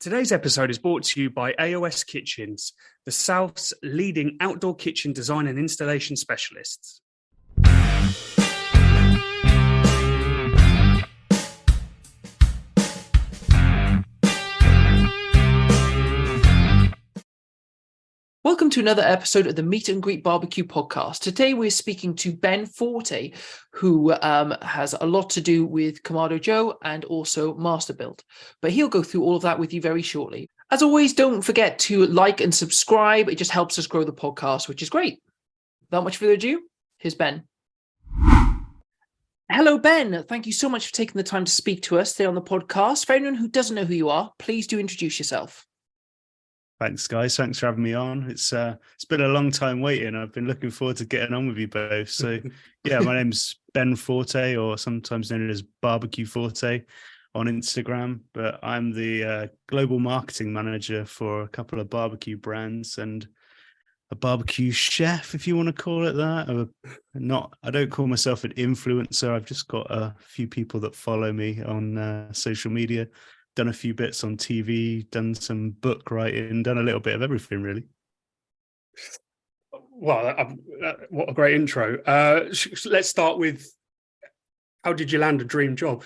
Today's episode is brought to you by AOS Kitchens, the South's leading outdoor kitchen design and installation specialists. Welcome to another episode of the Meet and Greet Barbecue podcast. Today we're speaking to Ben Forte, who has a lot to do with Kamado Joe and also Masterbuilt. But he'll go through all of that with you very shortly. As always, don't forget to like and subscribe. It just helps us grow the podcast, which is great. Without much further ado, here's Ben. Hello, Ben. Thank you so much for taking the time to speak to us today on the podcast. For anyone who doesn't know who you are, please do introduce yourself. Thanks, guys. Thanks for having me on. It's been a long time waiting. I've been looking forward to getting on with you both. So, yeah, my name's Ben Forte, or sometimes known as Barbecue Forte on Instagram. But I'm the global marketing manager for a couple of barbecue brands and a barbecue chef, if you want to call it that. I don't call myself an influencer. I've just got a few people that follow me on social media. Done a few bits on TV, done some book writing, done a little bit of everything, really. Well, what a great intro. Let's start with, how did you land a dream job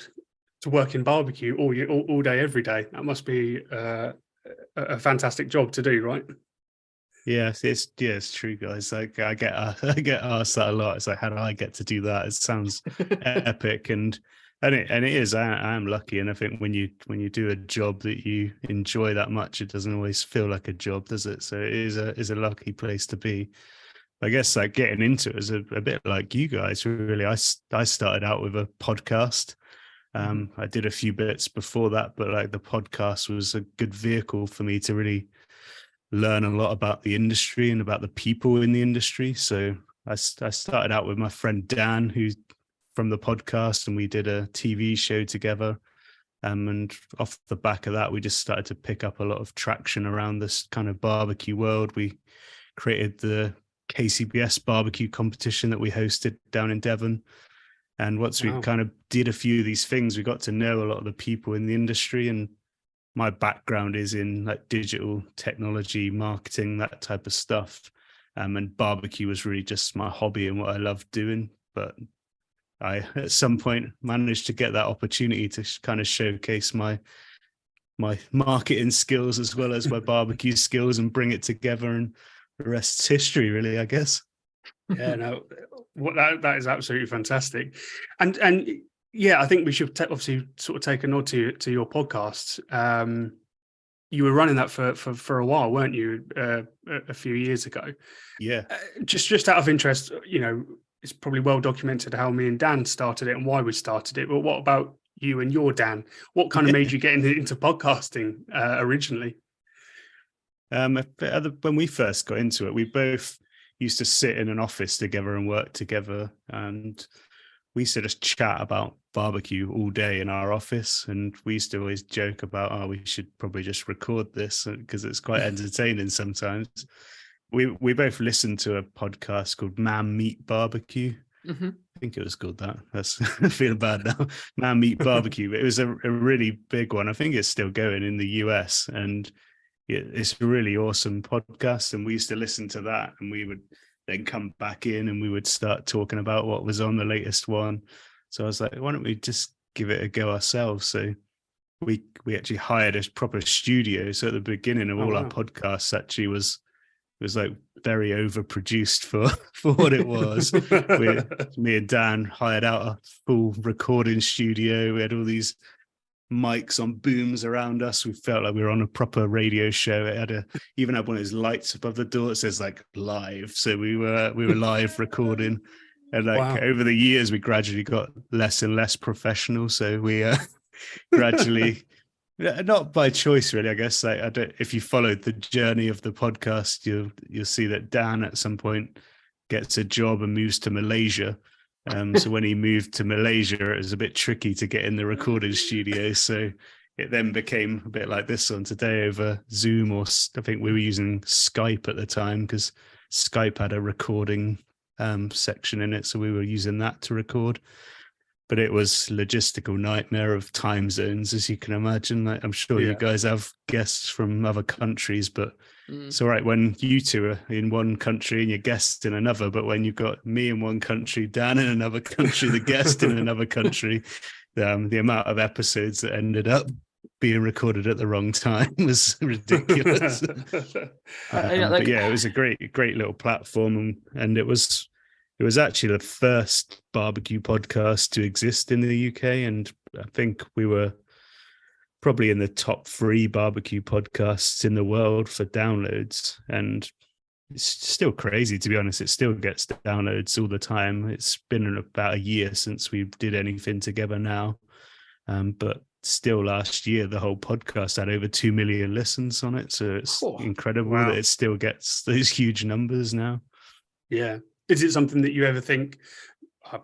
to work in barbecue all day, every day? That must be a fantastic job to do, right? Yeah, it's true, guys. Like I get asked that a lot. It's like, how do I get to do that? It sounds epic, and it is. I am lucky, and I think when you do a job that you enjoy that much, it doesn't always feel like a job, does it? So it is a lucky place to be. I guess like getting into it is a bit like you guys. Really, I started out with a podcast. I did a few bits before that, but like the podcast was a good vehicle for me to really learn a lot about the industry and about the people in the industry. So I started out with my friend Dan, who's from the podcast, and we did a TV show together. And off the back of that, we just started to pick up a lot of traction around this kind of barbecue world. We created the KCBS barbecue competition that we hosted down in Devon. And once we kind of did a few of these things, we got to know a lot of the people in the industry. And my background is in like digital technology, marketing, that type of stuff. And barbecue was really just my hobby and what I loved doing. But I, at some point, managed to get that opportunity to kind of showcase my marketing skills as well as my barbecue skills and bring it together, and the rest's history, really, I guess. Yeah, no, that is absolutely fantastic, and yeah, I think we should obviously sort of take a nod to your podcast. You were running that for a while, weren't you? A few years ago. Yeah. Just out of interest, it's probably well documented how me and Dan started it and why we started it. But what about you and your Dan? What kind of made you get into podcasting originally? When we first got into it, we both used to sit in an office together and work together, and we used to just chat about barbecue all day in our office. And we used to always joke about, we should probably just record this because it's quite entertaining sometimes. We both listened to a podcast called Man Meat Barbecue. Mm-hmm. I think it was called that. I feel bad now. Man Meat Barbecue. It was a really big one. I think it's still going in the US, and it's a really awesome podcast. And we used to listen to that, and we would then come back in and we would start talking about what was on the latest one. So I was like, why don't we just give it a go ourselves? So we actually hired a proper studio. So at the beginning of all our podcasts, actually was like very overproduced for what it was. Me and Dan hired out a full recording studio. We had all these mics on booms around us. We felt like we were on a proper radio show. It had even had one of those lights above the door that says like live. So we were live recording. And like over the years, we gradually got less and less professional. So we gradually, not by choice, really, I guess. Like, if you followed the journey of the podcast, you'll see that Dan at some point gets a job and moves to Malaysia. So when he moved to Malaysia, it was a bit tricky to get in the recording studio. So it then became a bit like this one today over Zoom, or I think we were using Skype at the time because Skype had a recording section in it. So we were using that to record. but it was logistical nightmare of time zones, as you can imagine. Like, I'm sure you guys have guests from other countries, but it's all right when you two are in one country and your guest in another. But when you've got me in one country, Dan in another country, the guest in another country, the amount of episodes that ended up being recorded at the wrong time was ridiculous. But yeah, it was a great little platform, and it was actually the first barbecue podcast to exist in the UK, and I think we were probably in the top 3 barbecue podcasts in the world for downloads. And it's still crazy, to be honest. It still gets downloads all the time. It's been about a year since we did anything together now, but still last year the whole podcast had over 2 million listens on it, so it's incredible that it still gets those huge numbers now. Yeah. Is it something that you ever think,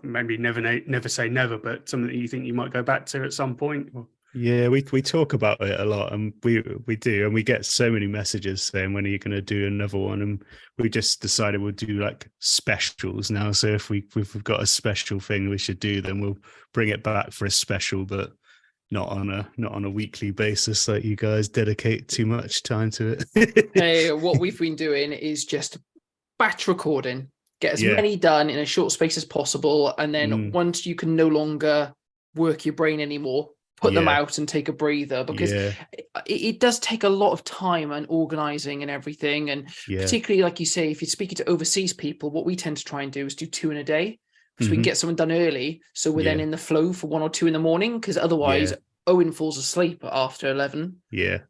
maybe never say never, but something that you think you might go back to at some point? Yeah, we talk about it a lot, and we do, and we get so many messages saying, when are you going to do another one? And we just decided we'll do like specials now. So if we've got a special thing we should do, then we'll bring it back for a special, but not on a weekly basis. Like, you guys dedicate too much time to it. Hey, what we've been doing is just batch recording, get as many done in a short space as possible, and then once you can no longer work your brain anymore, put them out and take a breather, because it does take a lot of time and organizing and everything. And particularly, like you say, if you're speaking to overseas people, what we tend to try and do is do 2 in a day, so we can get something done early, so we're then in the flow for 1 or 2 in the morning, because otherwise Owen falls asleep after 11. That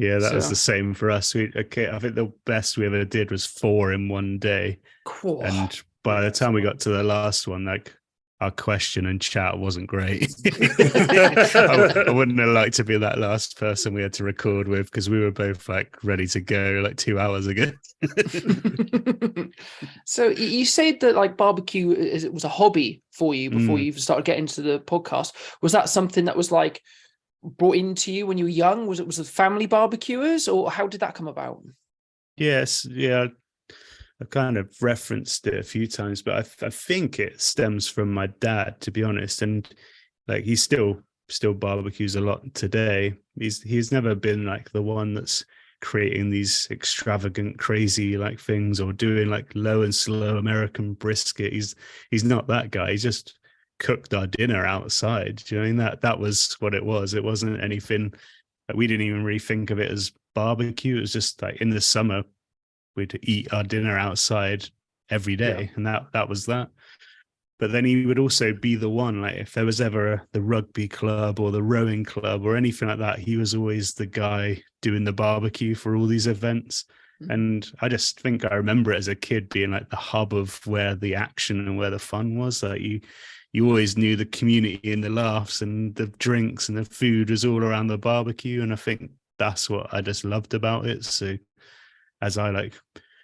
was the same for us. I think the best we ever did was 4 in one day. Cool. And by the time we got to the last one, like, our question and chat wasn't great. I wouldn't have liked to be that last person we had to record with, because we were both like ready to go like 2 hours ago. So you said that like barbecue was a hobby for you before you started getting into the podcast. Was that something that was like brought into you when you were young? Was it family barbecuers, or how did that come about? Yes, yeah. I've kind of referenced it a few times, but I think it stems from my dad, to be honest. And like, he still barbecues a lot today. He's never been like the one that's creating these extravagant, crazy like things, or doing like low and slow American brisket. He's not that guy. He just cooked our dinner outside. Do you know what I mean? That was what it was. It wasn't anything that we didn't even really think of it as barbecue. It was just like, in the summer, we'd eat our dinner outside every day, and that was that. But then he would also be the one, like, if there was ever the rugby club or the rowing club or anything like that, he was always the guy doing the barbecue for all these events. And I just think I remember it as a kid being like the hub of where the action and where the fun was. Like, you always knew the community and the laughs and the drinks and the food was all around the barbecue. And I think that's what I just loved about it. So as I like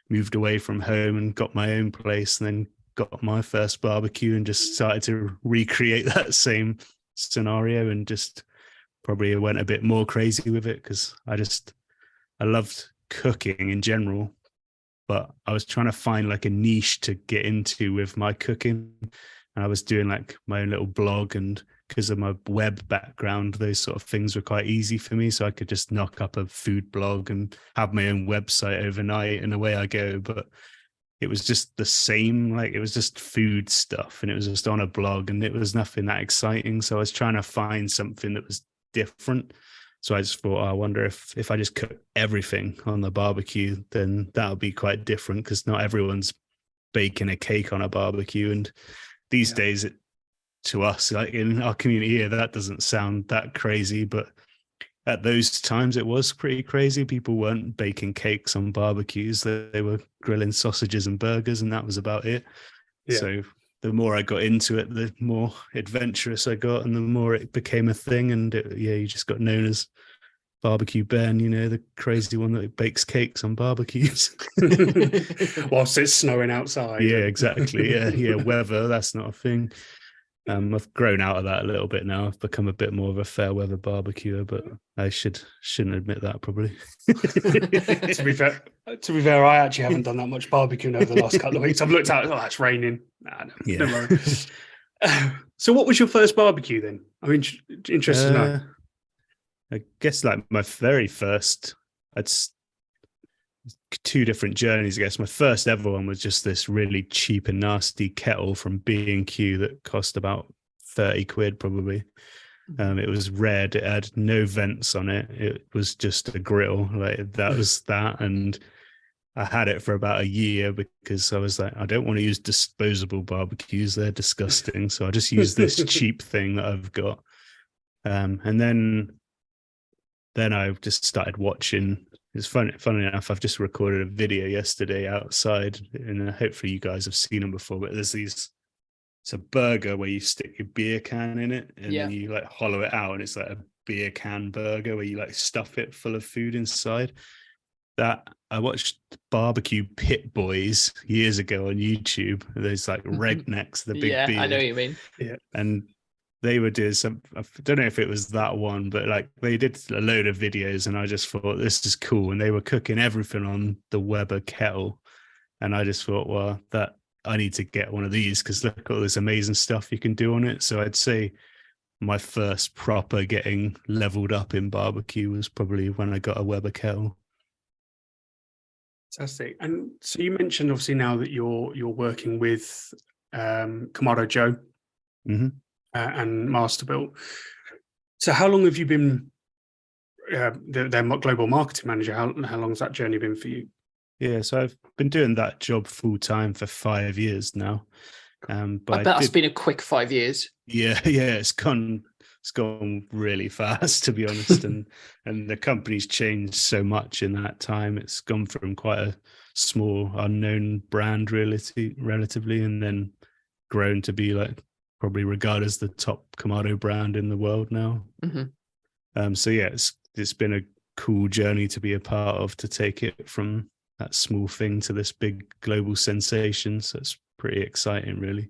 moved away from home and got my own place, and then got my first barbecue and just started to recreate that same scenario, and just probably went a bit more crazy with it, because I loved cooking in general, but I was trying to find like a niche to get into with my cooking. And I was doing like my own little blog, and because of my web background, those sort of things were quite easy for me. So I could just knock up a food blog and have my own website overnight, and away I go. But it was just the same, like, it was just food stuff, and it was just on a blog, and it was nothing that exciting. So I was trying to find something that was different. So I just thought, I wonder if I just cook everything on the barbecue, then that'll be quite different, because not everyone's baking a cake on a barbecue. And these days, to us, like in our community here, that doesn't sound that crazy, but at those times it was pretty crazy. People weren't baking cakes on barbecues. They were grilling sausages and burgers, and that was about it. So the more I got into it, the more adventurous I got, and the more it became a thing. And you just got known as Barbecue Ben, the crazy one that bakes cakes on barbecues. Whilst it's snowing outside. Yeah, exactly. Yeah, weather, that's not a thing. I've grown out of that a little bit now. I've become a bit more of a fair weather barbecuer, but I shouldn't admit that, probably. To be fair, I actually haven't done that much barbecuing over the last couple of weeks. I've looked out, it's raining. Nah, no, don't worry. So what was your first barbecue then? I'm interested to know. I guess like my very first, it's two different journeys. I guess my first ever one was just this really cheap and nasty kettle from B&Q that cost about 30 quid probably. It was red. It had no vents on it. It was just a grill. Like that was that. And I had it for about a year because I was like, I don't want to use disposable barbecues. They're disgusting. So I just use this cheap thing that I've got. And then I just started watching. It's funny enough, I've just recorded a video yesterday outside, and hopefully you guys have seen them before, but it's a burger where you stick your beer can in it and then you like hollow it out, and it's like a beer can burger where you like stuff it full of food inside. That I watched Barbecue Pit Boys years ago on YouTube. Those like rednecks, the big beard. I know what you mean. Yeah. And they were doing some, I don't know if it was that one, but like they did a load of videos and I just thought this is cool. And they were cooking everything on the Weber kettle. And I just thought, well, that I need to get one of these because look at all this amazing stuff you can do on it. So I'd say my first proper getting leveled up in barbecue was probably when I got a Weber kettle. Fantastic. And so you mentioned obviously now that you're working with Kamado Joe and Masterbuilt. So how long have you been their global marketing manager? How long's that journey been for you? Yeah, so I've been doing that job full time for 5 years now. But I bet it's been a quick 5 years. Yeah, it's gone really fast, to be honest. and the company's changed so much in that time. It's gone from quite a small, unknown brand relatively, and then grown to be like probably regarded as the top Kamado brand in the world now. So yeah, it's been a cool journey to be a part of, to take it from that small thing to this big global sensation. So it's pretty exciting, really.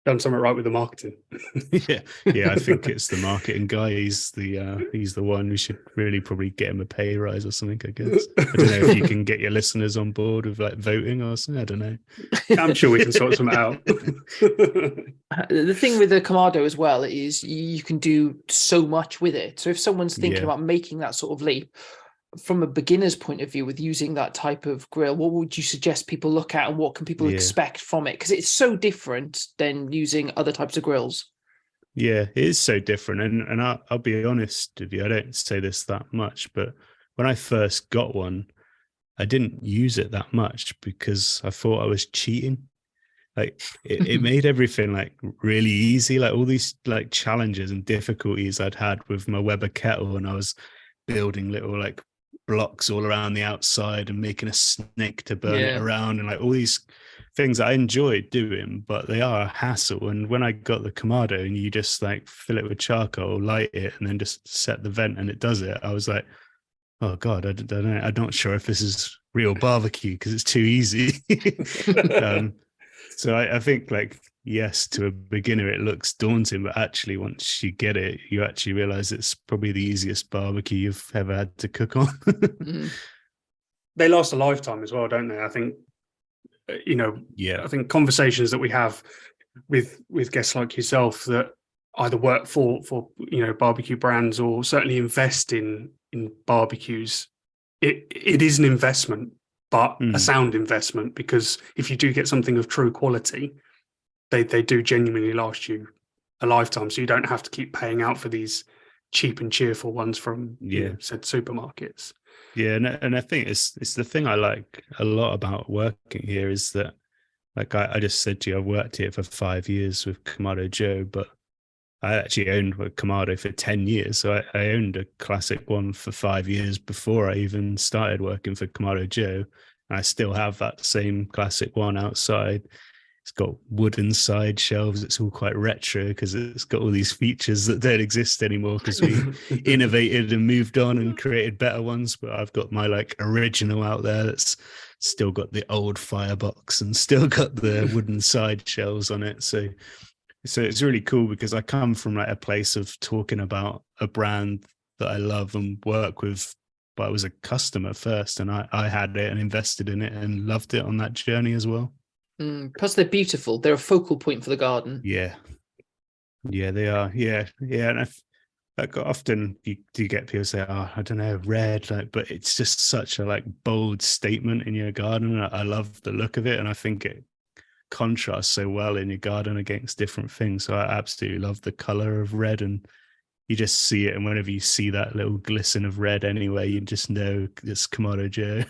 Done something right with the marketing. yeah, I think it's the marketing guy. He's the one. We should really probably get him a pay rise or something, I guess. I don't know if you can get your listeners on board with like voting or something. I don't know. I'm sure we can sort something out. The thing with the Kamado as well is you can do so much with it. So if someone's thinking about making that sort of leap, from a beginner's point of view with using that type of grill, what would you suggest people look at and what can people expect from it? Because it's so different than using other types of grills. Yeah, it is so different. And I'll be honest with you, I don't say this that much, but when I first got one, I didn't use it that much because I thought I was cheating. Like it made everything like really easy, like all these like challenges and difficulties I'd had with my Weber kettle, and I was building little like blocks all around the outside and making a snake to burn it around, and like all these things I enjoyed doing, but they are a hassle. And when I got the Kamado and you just like fill it with charcoal, light it, and then just set the vent and it does it, I was like, oh God, I don't know. I'm not sure if this is real barbecue because it's too easy. So I think like, yes, to a beginner, it looks daunting, but actually once you get it, you actually realize it's probably the easiest barbecue you've ever had to cook on. They last a lifetime as well, don't they? I think, I think conversations that we have with guests like yourself that either work for barbecue brands or certainly invest in barbecues, it is an investment, but a sound investment, because if you do get something of true quality, they do genuinely last you a lifetime. So you don't have to keep paying out for these cheap and cheerful ones from said supermarkets. Yeah, and I think it's the thing I like a lot about working here is that, like I just said to you, I've worked here for 5 years with Kamado Joe, but I actually owned a Kamado for 10 years. So I owned a classic one for 5 years before I even started working for Kamado Joe. And I still have that same classic one outside. It's got wooden side shelves. It's all quite retro because it's got all these features that don't exist anymore because we innovated and moved on and created better ones. But I've got my like original out there that's still got the old firebox and still got the wooden side shelves on it. So it's really cool because I come from like a place of talking about a brand that I love and work with, but I was a customer first, and I had it and invested in it and loved it on that journey as well. Plus, they're beautiful. They're a focal point for the garden. Yeah, they are. Yeah, and like often you do get people say, "Oh, I don't know, red," like, but it's just such a like bold statement in your garden. I love the look of it, and I think it contrasts so well in your garden against different things. So I absolutely love the color of red, and you just see it. And whenever you see that little glisten of red anywhere, you just know it's Kamado Joe.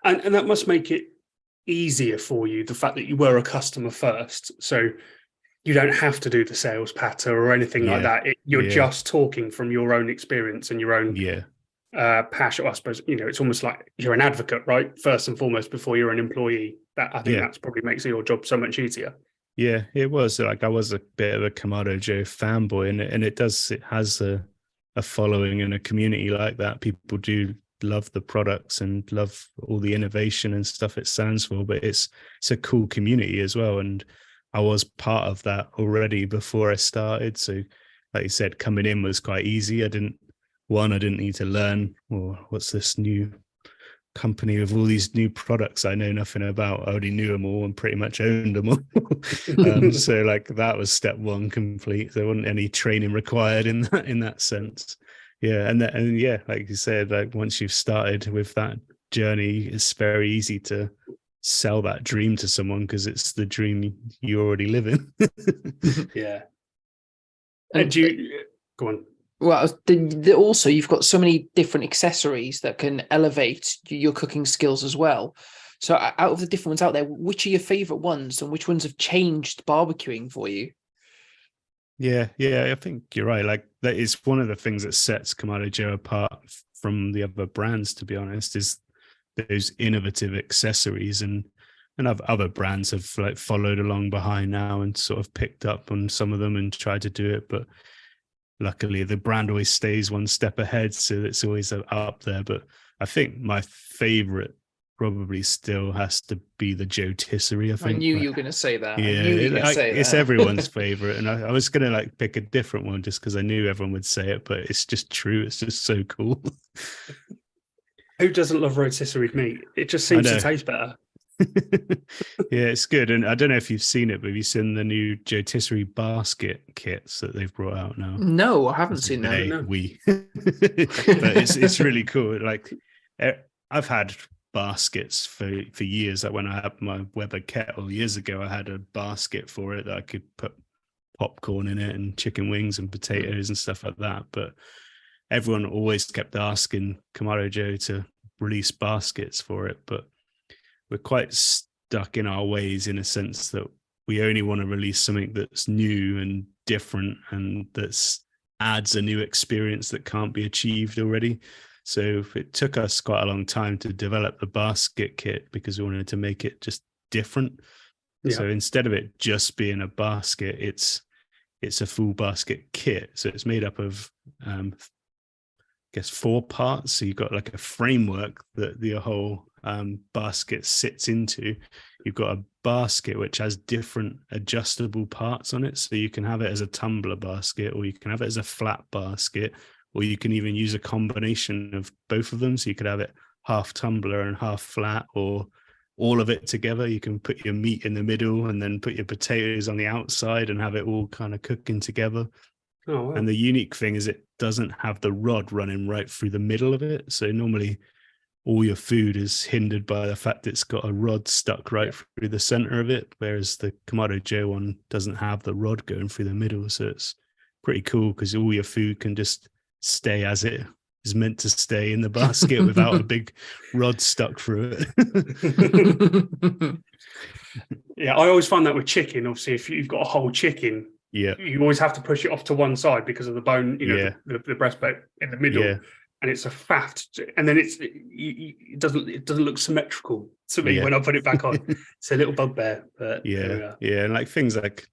And that must make it easier for you, the fact that you were a customer first. So you don't have to do the sales patter or anything like that. You're just talking from your own experience and your own passion. I suppose, it's almost like you're an advocate, right? First and foremost, before you're an employee. That I think that's probably makes your job so much easier. Yeah, it was like I was a bit of a Kamado Joe fanboy, and it has a following and a community like that. People do love the products and love all the innovation and stuff it stands for, but it's a cool community as well. And I was part of that already before I started. So like you said, coming in was quite easy. I didn't need to learn, or what's this new company with all these new products I know nothing about. I already knew them all and pretty much owned them all. So like that was step one complete. There wasn't any training required in that sense. Yeah. And like you said, like once you've started with that journey, it's very easy to sell that dream to someone because it's the dream you already live in. Yeah. And you go on. Well, also you've got so many different accessories that can elevate your cooking skills as well. So out of the different ones out there, which are your favorite ones and which ones have changed barbecuing for you? Yeah, I think you're right. Like that is one of the things that sets Kamado Joe apart from the other brands, to be honest, is those innovative accessories, and other brands have like followed along behind now and sort of picked up on some of them and tried to do it. But luckily the brand always stays one step ahead, so it's always up there. But I think my favorite probably still has to be the Joe Tisserie. I think I knew you were going to say that. Yeah, it's everyone's favorite, and I was going to like pick a different one just because I knew everyone would say it, but it's just true. It's just so cool. Who doesn't love rotisserie meat? It just seems to taste better. Yeah, it's good. And I don't know if you've seen it, but have you seen the new Joe Tisserie basket kits that they've brought out now? No, I haven't seen that. No. But it's really cool. Like I've had baskets for years. Like when I had my Weber kettle years ago, I had a basket for it that I could put popcorn in it and chicken wings and potatoes and stuff like that. But everyone always kept asking Kamado Joe to release baskets for it, but we're quite stuck in our ways in a sense that we only want to release something that's new and different and that's adds a new experience that can't be achieved already. So it took us quite a long time to develop the basket kit because we wanted to make it just different. Yeah. So instead of it just being a basket, it's a full basket kit. So it's made up of I guess 4 parts. So you've got like a framework that the whole basket sits into. You've got a basket which has different adjustable parts on it. So you can have it as a tumbler basket, or you can have it as a flat basket, or you can even use a combination of both of them. So you could have it half tumbler and half flat, or all of it together. You can put your meat in the middle and then put your potatoes on the outside and have it all kind of cooking together. Oh, wow. And the unique thing is it doesn't have the rod running right through the middle of it. So normally all your food is hindered by the fact it's got a rod stuck right through the center of it, whereas the Kamado Joe one doesn't have the rod going through the middle. So it's pretty cool because all your food can just stay as it is meant to stay in the basket without a big rod stuck through it. Yeah, I always find that with chicken. Obviously, if you've got a whole chicken, you always have to push it off to one side because of the bone, the breastbone in the middle. Yeah. And it's a faff, and then it doesn't look symmetrical to me when I put it back on. It's a little bugbear, but and like things like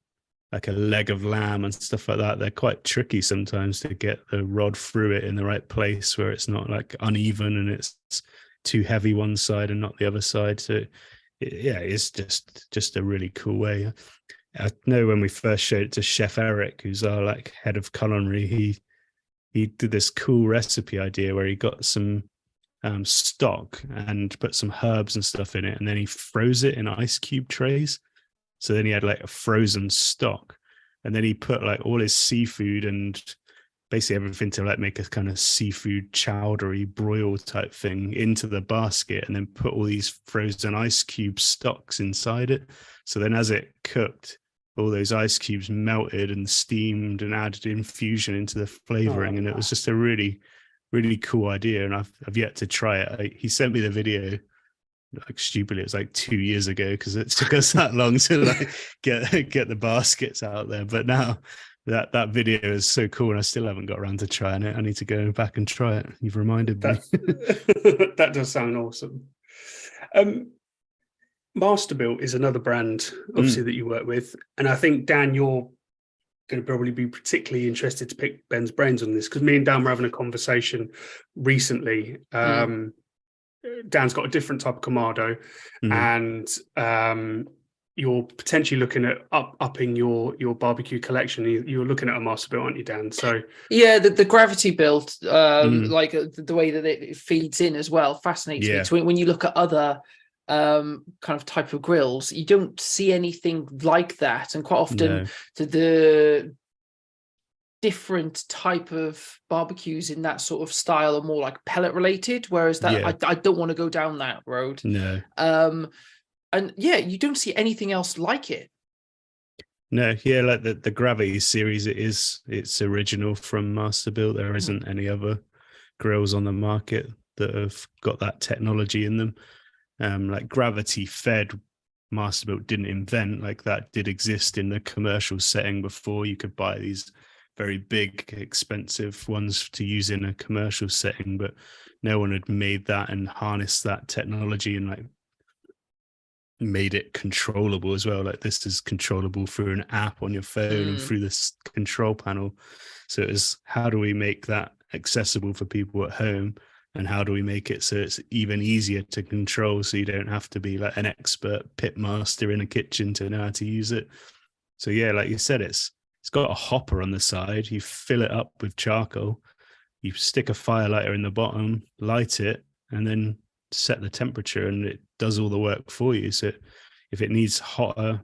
a leg of lamb and stuff like that, they're quite tricky sometimes to get the rod through it in the right place where it's not like uneven and it's too heavy one side and not the other side. So it's just a really cool way. I know when we first showed it to Chef Eric, who's our like head of culinary, he did this cool recipe idea where he got some stock and put some herbs and stuff in it, and then he froze it in ice cube trays. So then he had like a frozen stock, and then he put like all his seafood and basically everything to like make a kind of seafood chowdery broil type thing into the basket, and then put all these frozen ice cube stocks inside it. So then as it cooked, all those ice cubes melted and steamed and added infusion into the flavoring. And it was just a really, really cool idea. And I've yet to try it. He sent me the video, like stupidly, it was like 2 years ago, because it took us that long to like get the baskets out there. But now that video is so cool, and I still haven't got around to trying it. I need to go back and try it. You've reminded me. That does sound awesome. Masterbuilt is another brand, obviously, that you work with, and I think, Dan, you're going to probably be particularly interested to pick Ben's brains on this, because me and Dan were having a conversation recently. Dan's got a different type of Kamado, and you're potentially looking at upping your barbecue collection. You're looking at a Masterbuilt, aren't you, Dan? So yeah, the Gravity-Built, like the way that it feeds in as well, fascinates me. So when you look at other kind of type of grills, you don't see anything like that, and quite often the different type of barbecues in that sort of style are more like pellet related, whereas that I don't want to go down that road. And you don't see anything else like it. Like the Gravity series, it's original from Masterbuilt. There isn't any other grills on the market that have got that technology in them. Like Gravity-Fed, Masterbuilt didn't invent. Like that did exist in the commercial setting before. You could buy these very big, expensive ones to use in a commercial setting, but no one had made that and harnessed that technology and like made it controllable as well. Like this is controllable through an app on your phone and through this control panel. So it was, how do we make that accessible for people at home, and how do we make it so it's even easier to control, so you don't have to be like an expert pit master in a kitchen to know how to use it. So like you said, it's got a hopper on the side. You fill it up with charcoal, you stick a fire lighter in the bottom, light it, and then set the temperature, and it does all the work for you. So if it needs hotter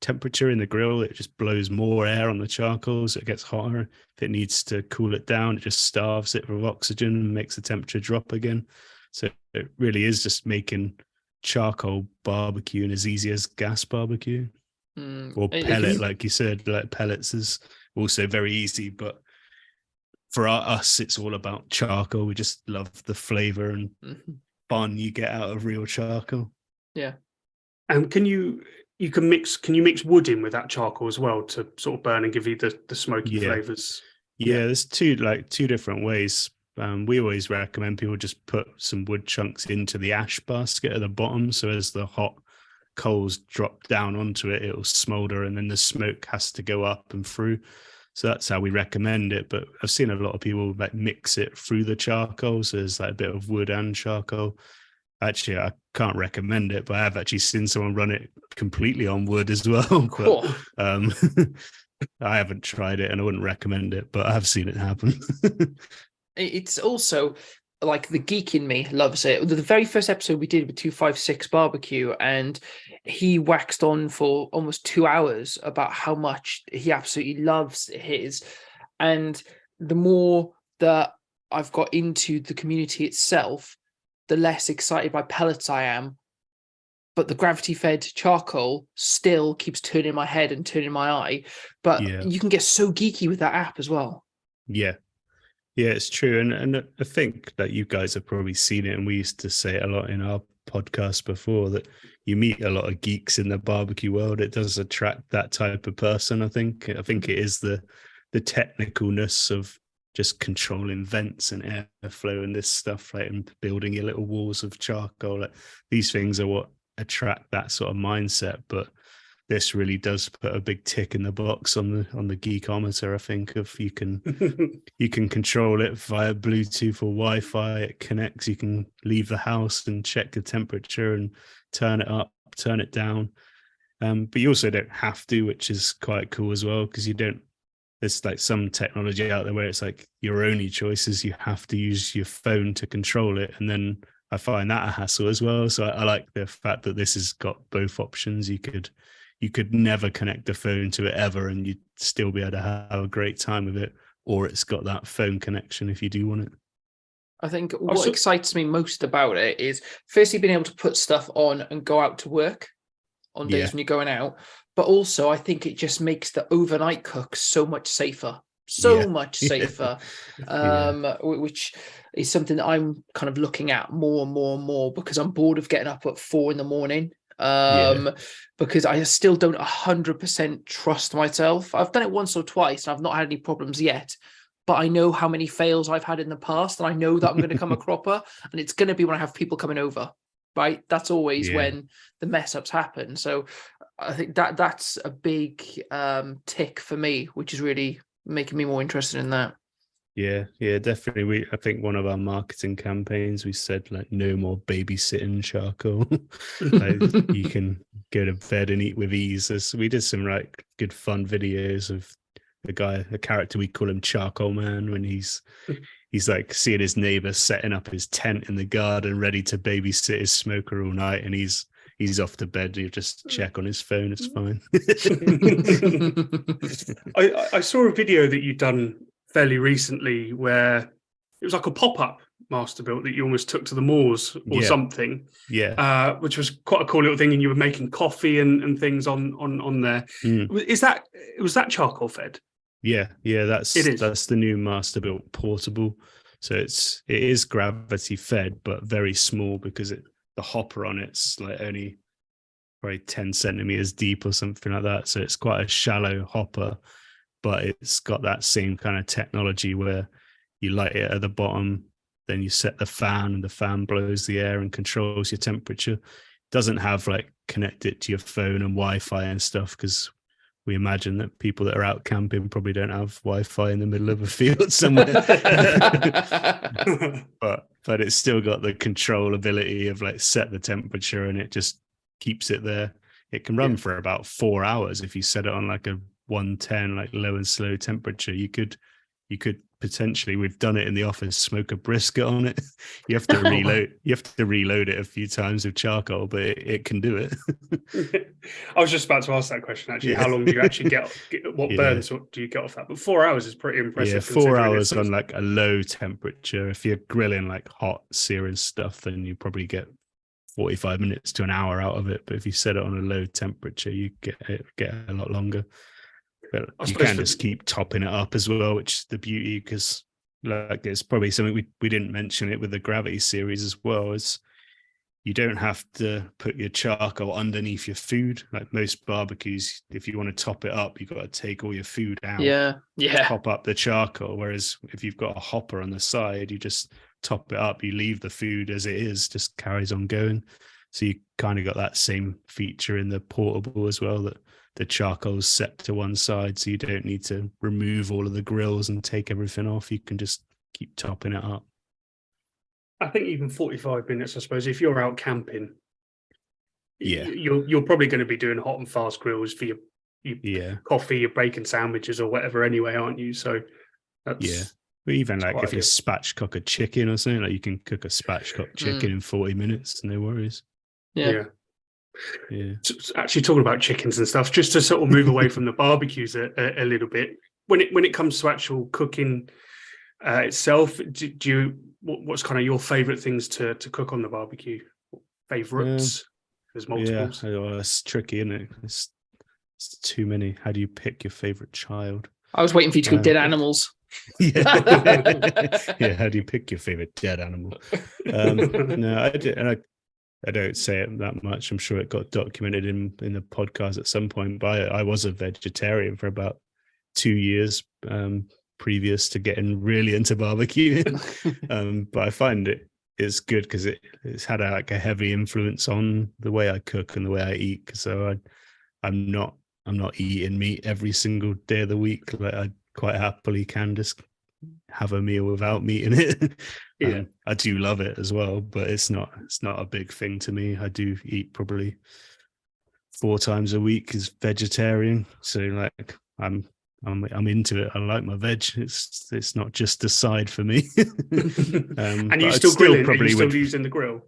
temperature in the grill, it just blows more air on the charcoal, so it gets hotter. If it needs to cool it down, it just starves it with oxygen and makes the temperature drop again. So it really is just making charcoal barbecuing as easy as gas barbecue. Or pellet, like you said, like pellets is also very easy, but for us, it's all about charcoal. We just love the flavor and fun you get out of real charcoal. Yeah. And can you mix wood in with that charcoal as well to sort of burn and give you the smoky flavors? There's two different ways. We always recommend people just put some wood chunks into the ash basket at the bottom, so as the hot coals drop down onto it, it'll smolder, and then the smoke has to go up and through. So that's how we recommend it. But I've seen a lot of people like mix it through the charcoal, so there's like a bit of wood and charcoal. Actually, I can't recommend it, but I have actually seen someone run it completely on wood as well. Cool. But, I haven't tried it and I wouldn't recommend it, but I have seen it happen. It's also like the geek in me loves it. The very first episode we did with 256 barbecue, and he waxed on for almost 2 hours about how much he absolutely loves his. And the more that I've got into the community itself, the less excited by pellets I am. But the gravity-fed charcoal still keeps turning my head and turning my eye. But you can get so geeky with that app as well. Yeah, it's true. And I think that you guys have probably seen it, and we used to say it a lot in our podcast before, that you meet a lot of geeks in the barbecue world. It does attract that type of person, I think. I think it is the technicalness of just controlling vents and airflow and this stuff, right? And building your little walls of charcoal. Like, these things are what attract that sort of mindset. But this really does put a big tick in the box on the geekometer, I think, of you can control it via Bluetooth or Wi-Fi. It connects. You can leave the house and check the temperature and turn it up, turn it down. But you also don't have to, which is quite cool as well, because you don't there's like some technology out there where it's like your only choice is you have to use your phone to control it. And then I find that a hassle as well. So I like the fact that this has got both options. You could never connect a phone to it ever, and you'd still be able to have a great time with it. Or it's got that phone connection if you do want it. I think what excites me most about it is firstly being able to put stuff on and go out to work on days when you're going out. But also, I think it just makes the overnight cook so much safer, much safer, which is something that I'm kind of looking at more and more and more, because I'm bored of getting up at 4 a.m. Because I still don't 100% trust myself. I've done it once or twice and I've not had any problems yet, but I know how many fails I've had in the past, and I know that I'm going to come a cropper, and it's going to be when I have people coming over, right? That's always when the mess ups happen. So I think that's a big tick for me, which is really making me more interested in that. Yeah, definitely. I think one of our marketing campaigns, we said like no more babysitting charcoal. Like, you can go to bed and eat with ease. We did some like good fun videos of a character, we call him Charcoal Man, when he's like seeing his neighbor setting up his tent in the garden, ready to babysit his smoker all night, and he's off to bed. You just check on his phone, it's fine. I saw a video that you'd done fairly recently where it was like a pop-up Masterbuilt that you almost took to the moors or something. Yeah. Which was quite a cool little thing, and you were making coffee and things on there. Was that charcoal fed? Yeah, that's the new Masterbuilt portable. So it is gravity fed, but very small, because the hopper on it's like only probably 10 centimeters deep or something like that. So it's quite a shallow hopper, but it's got that same kind of technology where you light it at the bottom, then you set the fan, and the fan blows the air and controls your temperature. It doesn't have like connect it to your phone and Wi-Fi and stuff, because we imagine that people that are out camping probably don't have Wi-Fi in the middle of a field somewhere. but it's still got the control ability of like set the temperature, and it just keeps it there. It can run for about 4 hours if you set it on like a 110, like low and slow temperature. You could potentially, we've done it in the office, smoke a brisket on it. You have to reload it a few times with charcoal, but it can do it. I was just about to ask that question, actually. How long do you actually get what burns do you get off that? But 4 hours is pretty impressive. Yeah, 4 hours on like a low temperature. If you're grilling like hot searing stuff, then you probably get 45 minutes to an hour out of it. But if you set it on a low temperature, you get a lot longer. But you can just keep topping it up as well, which is the beauty, because like it's probably something we didn't mention it with the Gravity series as well, is you don't have to put your charcoal underneath your food. Like most barbecues, if you want to top it up, you've got to take all your food out. Yeah. Top up the charcoal. Whereas if you've got a hopper on the side, you just top it up, you leave the food as it is, just carries on going. So you kind of got that same feature in the portable as well, that the charcoal's set to one side, so you don't need to remove all of the grills and take everything off. You can just keep topping it up. I think even 45 minutes, I suppose, if you're out camping, you're probably going to be doing hot and fast grills for your coffee, your bacon sandwiches or whatever anyway, aren't you? So that's But even like if you spatchcock a chicken or something, like you can cook a spatchcock chicken in 40 minutes, no worries. Yeah. Actually, talking about chickens and stuff, just to sort of move away from the barbecues a little bit. When it comes to actual cooking itself, do you what's kind of your favorite things to cook on the barbecue? Favorites? There's multiples. Yeah, it's tricky, isn't it? It's too many. How do you pick your favorite child? I was waiting for you to go dead animals. How do you pick your favorite dead animal? No, I don't say it that much. I'm sure it got documented in the podcast at some point, but I was a vegetarian for about 2 years previous to getting really into barbecuing. But I find it's good because it's had a heavy influence on the way I cook and the way I eat. So I'm not eating meat every single day of the week. Like I quite happily can just have a meal without meat in it. I do love it as well, but it's not a big thing to me. I do eat probably 4 times a week as vegetarian, so like I'm I'm into it. I like my veg. It's not just a side for me. And you still grilling? Are you still using the grill?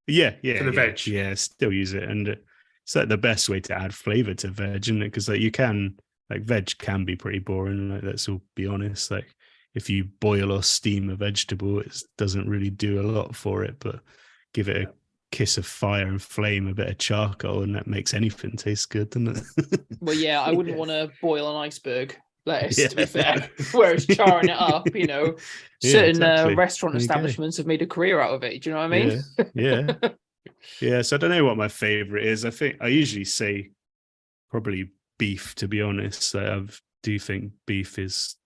Yeah, for the veg. Yeah, still use it, and it's like the best way to add flavor to veg, isn't it? Because like you can, like, veg can be pretty boring. Like, let's all be honest. Like, if you boil or steam a vegetable, it doesn't really do a lot for it. But give it a kiss of fire and flame, a bit of charcoal, and that makes anything taste good, doesn't it? Well, yeah, I wouldn't want to boil an iceberg lettuce, to be fair, whereas charring it up, certain restaurant establishments have made a career out of it. Do you know what I mean? Yeah. So I don't know what my favorite is. I think I usually say probably beef, to be honest. I do think beef is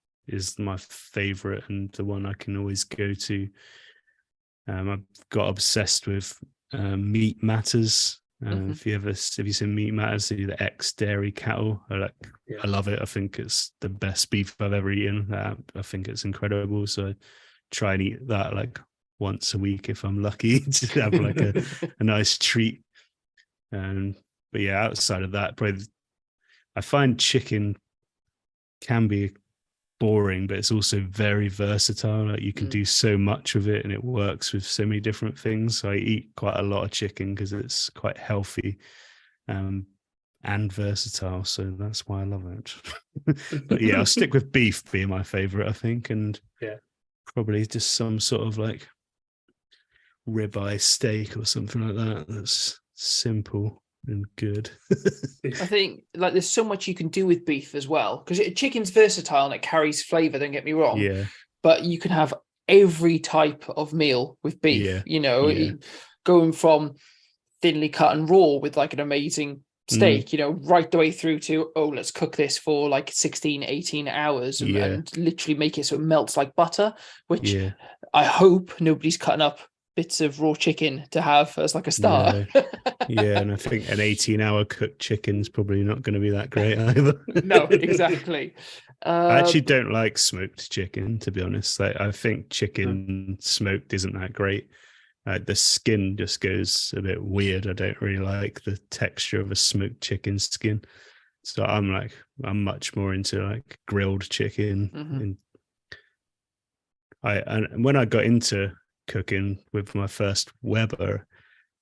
my favorite and the one I can always go to. I've got obsessed with Meat Matters. Have you seen Meat Matters? The ex-dairy cattle. I love it. I think it's the best beef I've ever eaten. I think it's incredible. So I try and eat that like once a week if I'm lucky to have like a nice treat. But yeah, outside of that, probably I find chicken can be boring, but it's also very versatile. Like, you can do so much with it, and it works with so many different things. So I eat quite a lot of chicken because it's quite healthy and versatile. So that's why I love it. But yeah, I'll stick with beef being my favorite, I think, and probably just some sort of like ribeye steak or something like that. That's simple and good. I think like there's so much you can do with beef as well, because chicken's versatile and it carries flavor, don't get me wrong, but you can have every type of meal with beef, going from thinly cut and raw with like an amazing steak, right the way through to, let's cook this for like 16, 18 hours and literally make it so it melts like butter, which I hope nobody's cutting up bits of raw chicken to have as like a starter. And I think an 18-hour cooked chicken's probably not going to be that great either. No, exactly. I actually don't like smoked chicken, to be honest. Like, I think chicken smoked isn't that great. The skin just goes a bit weird. I don't really like the texture of a smoked chicken skin. So I'm much more into like grilled chicken. And when I got into cooking with my first Weber,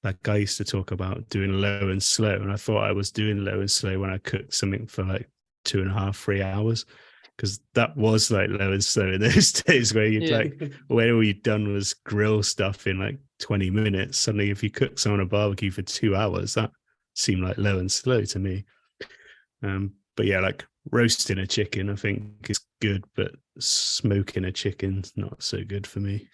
like, I used to talk about doing low and slow, and I thought I was doing low and slow when I cooked something for like 2.5-3 hours, because that was like low and slow in those days, where you'd like, when all you'd done was grill stuff in like 20 minutes. Suddenly, if you cook something on a barbecue for 2 hours, that seemed like low and slow to me. But yeah, like roasting a chicken, I think is good, but smoking a chicken's not so good for me.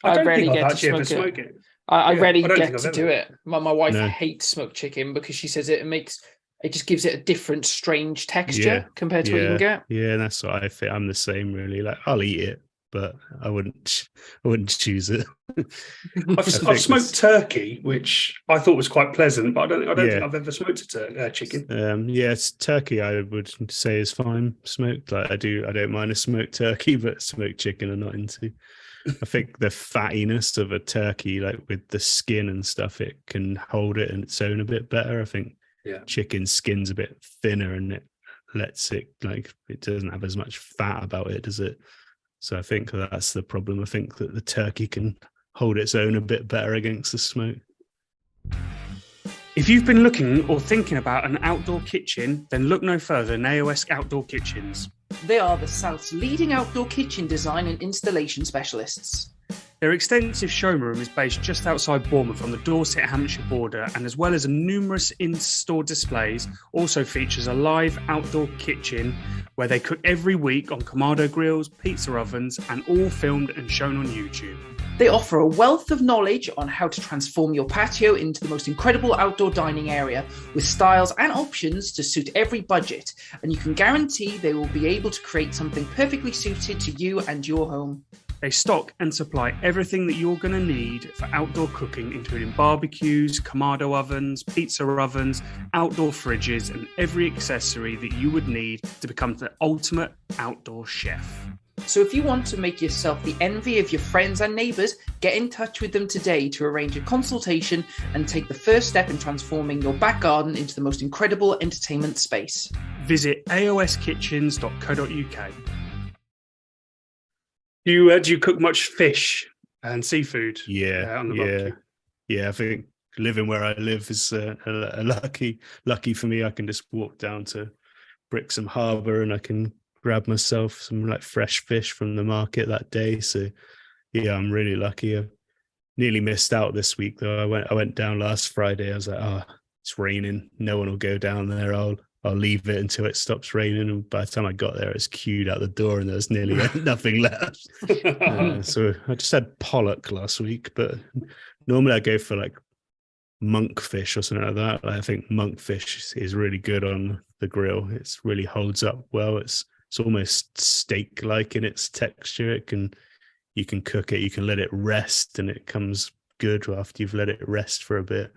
I rarely get to smoke it. I rarely get to do it. My wife hates smoked chicken because she says it just gives it a different, strange texture compared to what you can get. Yeah, that's what I think. I'm the same, really. Like, I'll eat it, but I wouldn't choose it. I've smoked turkey, which I thought was quite pleasant, but I don't think I've ever smoked a chicken. It's turkey. I would say is fine smoked. Like, I don't mind a smoked turkey, but smoked chicken I'm not into. I think the fattiness of a turkey, like with the skin and stuff, it can hold it in its own a bit better. I think chicken skin's a bit thinner and it lets it, like, it doesn't have as much fat about it, does it? So I think that's the problem. I think that the turkey can hold its own a bit better against the smoke. If you've been looking or thinking about an outdoor kitchen, then look no further than AOS Outdoor Kitchens. They are the South's leading outdoor kitchen design and installation specialists. Their extensive showroom is based just outside Bournemouth on the Dorset-Hampshire border, and as well as numerous in-store displays, also features a live outdoor kitchen where they cook every week on Kamado grills, pizza ovens, and all filmed and shown on YouTube. They offer a wealth of knowledge on how to transform your patio into the most incredible outdoor dining area, with styles and options to suit every budget, and you can guarantee they will be able to create something perfectly suited to you and your home. They stock and supply everything that you're going to need for outdoor cooking, including barbecues, Kamado ovens, pizza ovens, outdoor fridges, and every accessory that you would need to become the ultimate outdoor chef. So if you want to make yourself the envy of your friends and neighbours, get in touch with them today to arrange a consultation and take the first step in transforming your back garden into the most incredible entertainment space. visit aoskitchens.co.uk. Do you cook much fish and seafood? On the barbecue? Yeah. I think living where I live is a lucky for me. I can just walk down to Brixham Harbour and I can grab myself some like fresh fish from the market that day. So yeah, I'm really lucky. I nearly missed out this week though. I went down last Friday. I was like, oh, it's raining. No one will go down there. I'll leave it until it stops raining. And by the time I got there, it's queued out the door and there's nearly nothing left. So I just had pollock last week, but normally I go for like monkfish or something like that. I think monkfish is really good on the grill. It really holds up well. It's almost steak-like in its texture. You can cook it, you can let it rest, and it comes good after you've let it rest for a bit.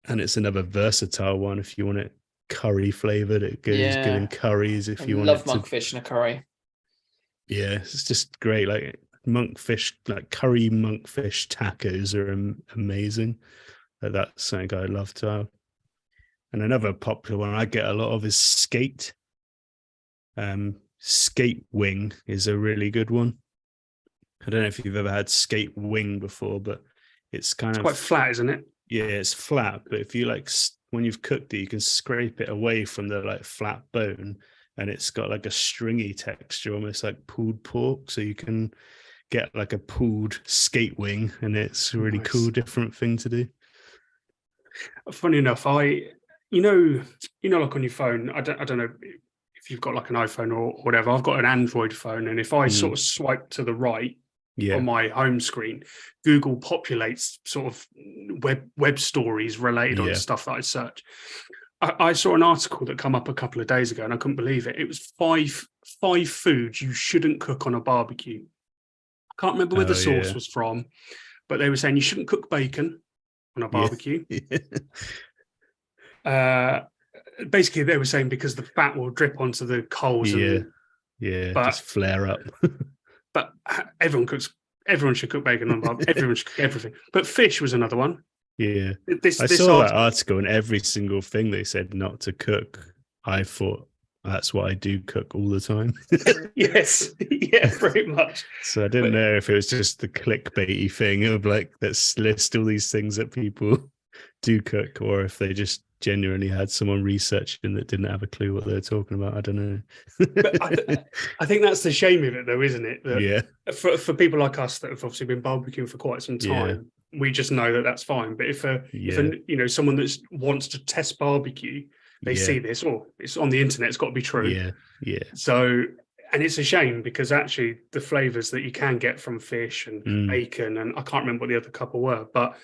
And it's another versatile one if you want it curry flavored. It goes good in curries if you want it. Love monkfish in a curry. Yeah, it's just great. Like monkfish, like curry monkfish tacos are amazing. That's something I love to have. And another popular one I get a lot of is skate. Skate wing is a really good one. I don't know if you've ever had skate wing before, but it's quite flat, isn't it? Yeah, it's flat. But if you when you've cooked it, you can scrape it away from the like flat bone, and it's got like a stringy texture, almost like pulled pork. So you can get like a pulled skate wing, and it's a really cool, different thing to do. Funny enough, like on your phone, I don't know if you've got like an iPhone or whatever. I've got an Android phone, and if I sort of swipe to the right on my home screen, Google populates sort of web stories related on stuff that I search. I saw an article that come up a couple of days ago, and I couldn't believe it. It was five foods you shouldn't cook on a barbecue. I can't remember where the source was from, but they were saying you shouldn't cook bacon on a barbecue. Basically, they were saying because the fat will drip onto the coals. Just flare up. But everyone should cook bacon on barbecue. Everyone should cook everything. But fish was another one. Yeah. I saw that article, and every single thing they said not to cook, I thought that's what I do cook all the time. Yes. Yeah, pretty much. So I didn't know if it was just the clickbaity thing of like, let's list all these things that people do cook, or if they just genuinely had someone researching that didn't have a clue what they were talking about. I don't know. But I think that's the shame of it, though, isn't it? That for people like us that have obviously been barbecuing for quite some time, we just know that that's fine. But if someone that wants to test barbecue, they see this, or it's on the internet, it's got to be true. Yeah. So, and it's a shame because actually the flavors that you can get from fish and bacon, and I can't remember what the other couple were, but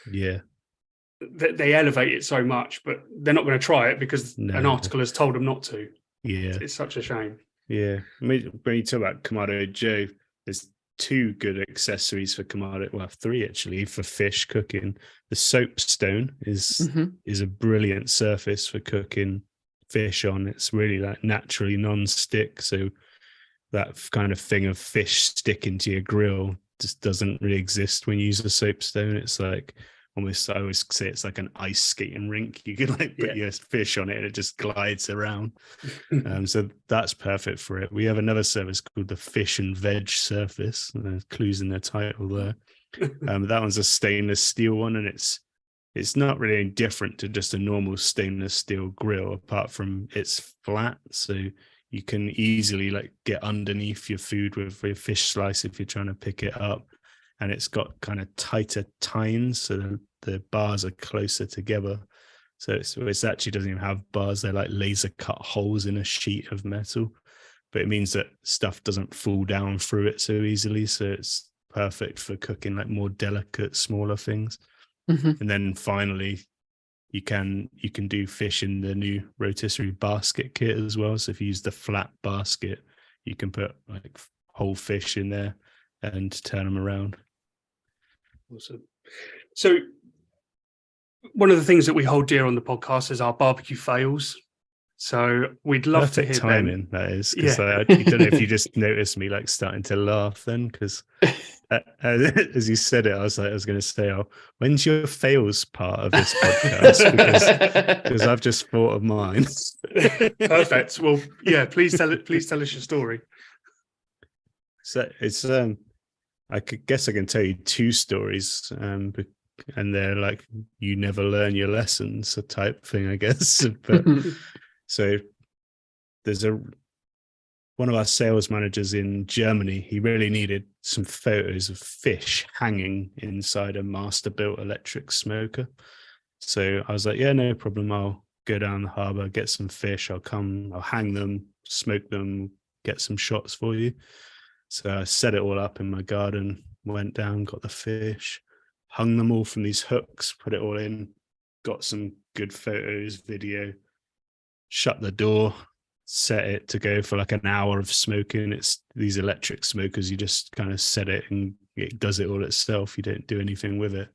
they elevate it so much, but they're not going to try it because an article has told them not to. Yeah. It's such a shame. Yeah. When you talk about Kamado Joe, there's two good accessories for Kamado. Well, three actually for fish cooking. The soapstone is a brilliant surface for cooking fish on. It's really like naturally non-stick. So that kind of thing of fish sticking to your grill just doesn't really exist when you use a soapstone. It's like almost, I always say it's like an ice skating rink. You can like put your fish on it and it just glides around. So that's perfect for it. We have another service called the fish and veg surface. Clues in the title there. That one's a stainless steel one, and it's not really any different to just a normal stainless steel grill, apart from it's flat. So you can easily like get underneath your food with your fish slice if you're trying to pick it up. And it's got kind of tighter tines, so the bars are closer together. So it actually doesn't even have bars. They're like laser cut holes in a sheet of metal. But it means that stuff doesn't fall down through it so easily. So it's perfect for cooking like more delicate, smaller things. And then finally, you can do fish in the new rotisserie basket kit as well. So if you use the flat basket, you can put like whole fish in there and turn them around. Awesome. So one of the things that we hold dear on the podcast is our barbecue fails. So we'd love Perfect to hear timing, Ben. that is, because Yeah. I don't know if you just noticed me like starting to laugh then, because as you said it, I was going to say, "Oh, when's your fails part of this podcast?" because I've just thought of mine. Perfect. Well, yeah. Please tell us your story. So it's I guess I can tell you two stories, and they're like you never learn your lessons, a type thing, I guess. But so there's one of our sales managers in Germany. He really needed some photos of fish hanging inside a Masterbuilt electric smoker. So I was like, yeah, no problem. I'll go down the harbour, get some fish. I'll hang them, smoke them, get some shots for you. So I set it all up in my garden, went down, got the fish, hung them all from these hooks, put it all in, got some good photos, video, shut the door, set it to go for like an hour of smoking. It's these electric smokers, you just kind of set it and it does it all itself. You don't do anything with it.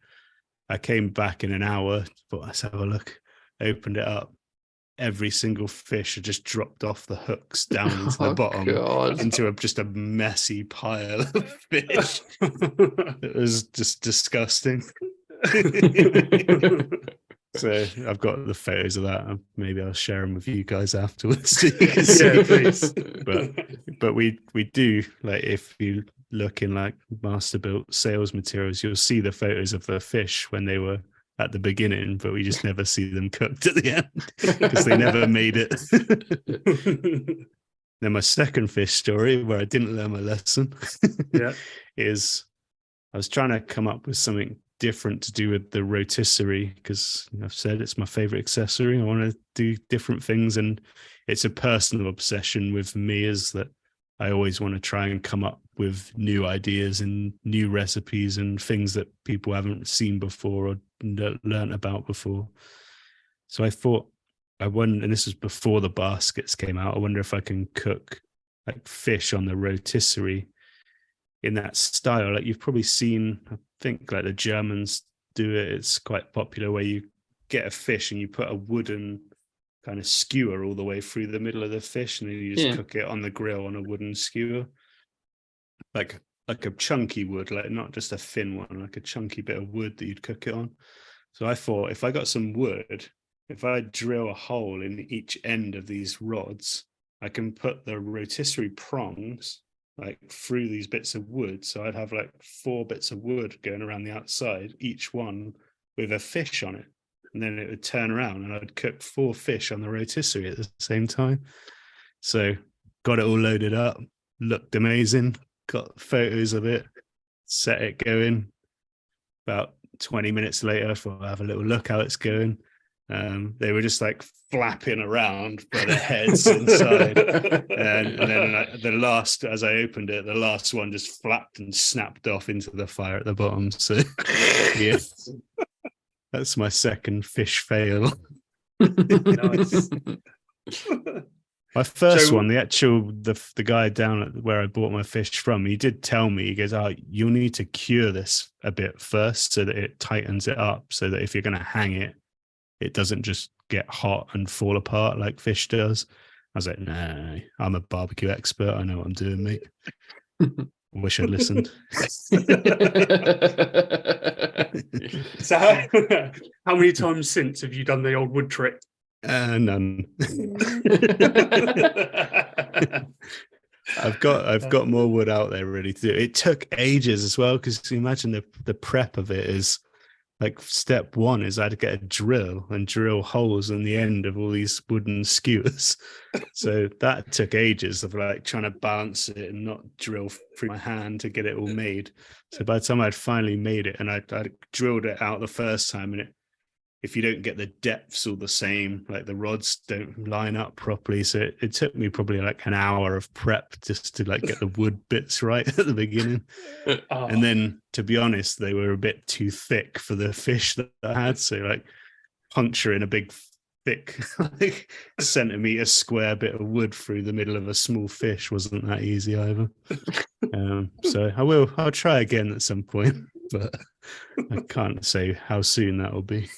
I came back in an hour, thought, let's have a look, opened it up. Every single fish had just dropped off the hooks down into the bottom, into just a messy pile of fish. It was just disgusting. So I've got the photos of that. Maybe I'll share them with you guys afterwards. So you can see. Yeah, please. But we do, like, if you look in like Masterbuilt sales materials, you'll see the photos of the fish when they were at the beginning, but we just never see them cooked at the end because they never made it. Then my second fish story, where I didn't learn my lesson, is I was trying to come up with something different to do with the rotisserie, because I've said it's my favorite accessory. I want to do different things, and it's a personal obsession with me, is that I always want to try and come up with new ideas and new recipes and things that people haven't seen before or learned about before. So I thought, and this was before the baskets came out, I wonder if I can cook like fish on the rotisserie in that style. Like you've probably seen, I think like the Germans do it. It's quite popular, where you get a fish and you put a wooden kind of skewer all the way through the middle of the fish, and then you just cook it on the grill on a wooden skewer, like a chunky wood, like not just a thin one, like a chunky bit of wood that you'd cook it on. So I thought, if I got some wood, if I drill a hole in each end of these rods, I can put the rotisserie prongs like through these bits of wood. So I'd have like 4 bits of wood going around the outside, each one with a fish on it. And then it would turn around and I'd cook 4 fish on the rotisserie at the same time. So got it all loaded up, looked amazing, got photos of it, set it going. About 20 minutes later, I thought I'll have a little look how it's going. They were just like flapping around by their heads inside. And then the last, as I opened it, the last one just flapped and snapped off into the fire at the bottom. So yeah. That's my second fish fail. Nice. My first one, the guy down at where I bought my fish from, he did tell me, he goes, "Oh, you'll need to cure this a bit first so that it tightens it up, so that if you're going to hang it, it doesn't just get hot and fall apart like fish does." I was like, "No, I'm a barbecue expert. I know what I'm doing, mate." Wish I'd listened. So how many times since have you done the old wood trick? None. I've got more wood out there ready to do. It took ages as well, because you imagine the prep of it is like, step one is I had to get a drill and drill holes in the end of all these wooden skewers. So that took ages of like trying to balance it and not drill through my hand to get it all made. So by the time I'd finally made it, and I drilled it out the first time, and if you don't get the depths all the same, like the rods don't line up properly. So it took me probably like an hour of prep just to like get the wood bits right at the beginning. Oh. And then, to be honest, they were a bit too thick for the fish that I had. So like puncturing a big thick like centimeter square bit of wood through the middle of a small fish wasn't that easy either. So I'll try again at some point. but I can't say how soon that will be.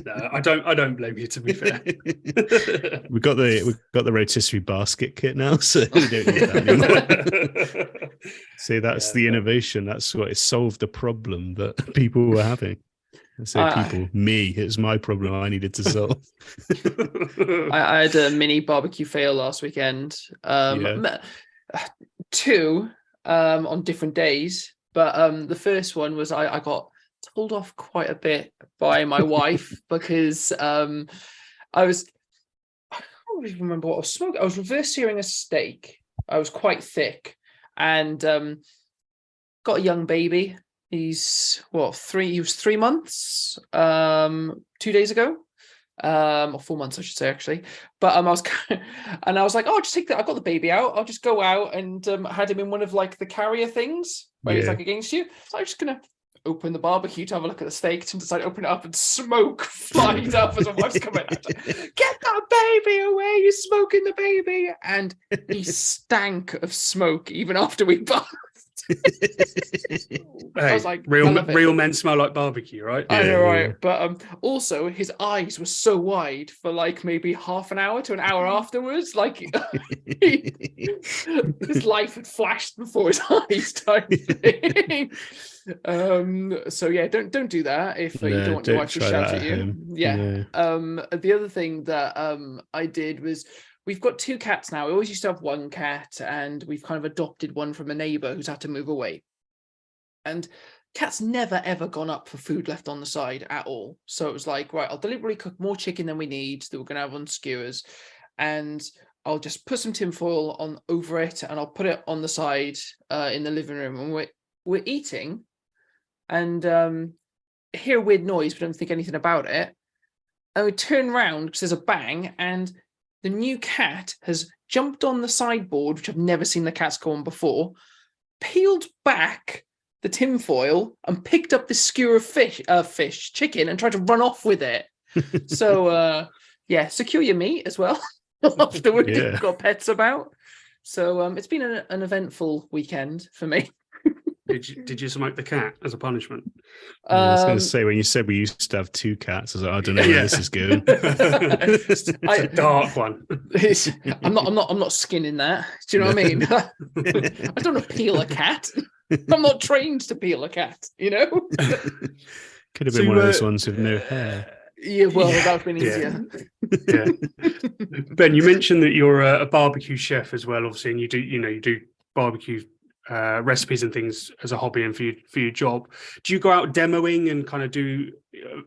No, I don't blame you, to be fair. We've got the rotisserie basket kit now, so we don't need that anymore. So that's the innovation. That's what it solved the problem that people were having. Me, it's my problem I needed to solve. I had a mini barbecue fail last weekend. Two on different days, but the first one was I got told off quite a bit by my wife because I don't even remember what I was smoking. I was reverse searing a steak. I was quite thick and got a young baby. He's 3. He was 3 months 2 days ago, or 4 months, I should say, actually. But I was like, oh, just take that. I got the baby out. I'll just go out and had him in one of like the carrier things where he's like against you. So I'm just gonna open the barbecue to have a look at the steak, and decide to open it up, and smoke flies up as my wife's coming out. Like, get that baby away! You're smoking the baby, and he stank of smoke even after we bathed. I was like, real men smell like barbecue, right? I know, right? But also his eyes were so wide for like maybe half an hour to an hour afterwards. Like his life had flashed before his eyes type thing. So yeah, don't do that if you don't want your wife to shout at you. The other thing that I did was, we've got 2 cats now. We always used to have 1 cat, and we've kind of adopted one from a neighbor who's had to move away. And cat's never, ever gone up for food left on the side at all. So it was like, right, I'll deliberately cook more chicken than we need that we're going to have on skewers. And I'll just put some tinfoil on over it, and I'll put it on the side in the living room. And we're eating and hear a weird noise, but don't think anything about it. And we turn around because there's a bang, and the new cat has jumped on the sideboard, which I've never seen the cats go on before, peeled back the tinfoil and picked up the skewer of chicken, and tried to run off with it. So, secure your meat as well afterwards. You've got pets about. So it's been an eventful weekend for me. Did you smoke the cat as a punishment? I was going to say, when you said we used to have 2 cats, I was like, I don't know where this is going. It's a dark one. I'm not skinning that. Do you know what I mean? I don't want to peel a cat. I'm not trained to peel a cat. You know. Could have been one of those ones with no hair. Yeah, well, that would have been easier. Yeah. Ben, you mentioned that you're a barbecue chef as well, obviously, and you do barbecue recipes and things as a hobby and for your job. Do you go out demoing and kind of do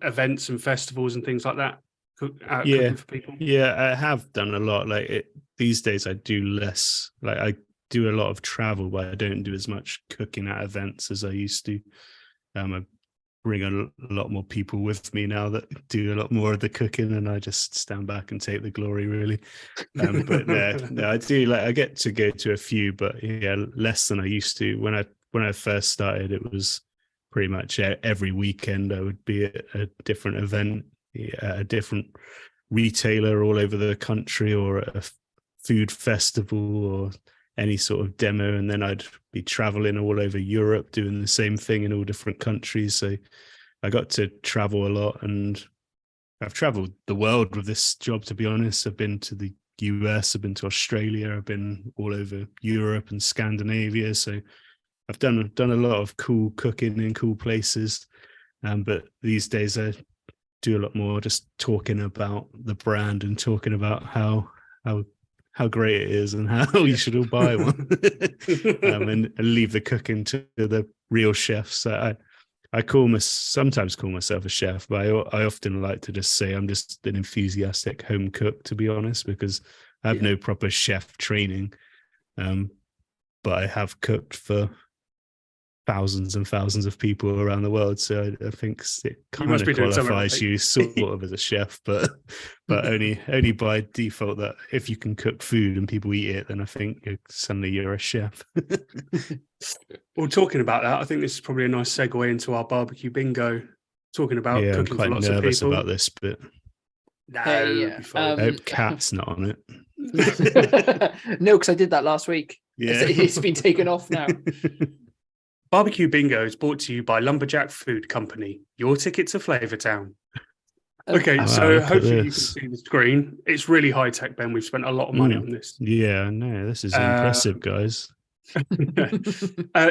events and festivals and things like that? Cooking for people? Yeah, I have done a lot. These days I do less. I do a lot of travel, but I don't do as much cooking at events as I used to. I bring a lot more people with me now that do a lot more of the cooking, and I just stand back and take the glory, really. But no, I do. I get to go to a few, but less than I used to. When I first started, it was pretty much every weekend I would be at a different event, a different retailer all over the country, or a food festival, or any sort of demo, and then I'd be traveling all over Europe doing the same thing in all different countries. So I got to travel a lot, and I've traveled the world with this job, to be honest. I've been to the US, I've been to Australia, I've been all over Europe and Scandinavia. So I've done a lot of cool cooking in cool places. But these days I do a lot more just talking about the brand and talking about how great it is and how you should all buy one, and leave the cooking to the real chefs. I sometimes call myself a chef, but I often like to just say I'm just an enthusiastic home cook, to be honest, because I have no proper chef training, but I have cooked for thousands and thousands of people around the world, so I think it kind of qualifies you sort of as a chef, but only by default, that if you can cook food and people eat it, then I think suddenly you're a chef. Well, talking about that, I think this is probably a nice segue into our barbecue bingo, talking about cooking for lots of people. I'm quite nervous about this bit. No, I hope Cat's not on it. No, because I did that last week. It's been taken off now. Barbecue Bingo is brought to you by Lumberjack Food Company, your ticket to Flavortown. Okay, Wow, so look at hopefully you can this. see the screen. It's really high tech, Ben. We've spent a lot of money on this. Yeah, no, this is impressive, guys.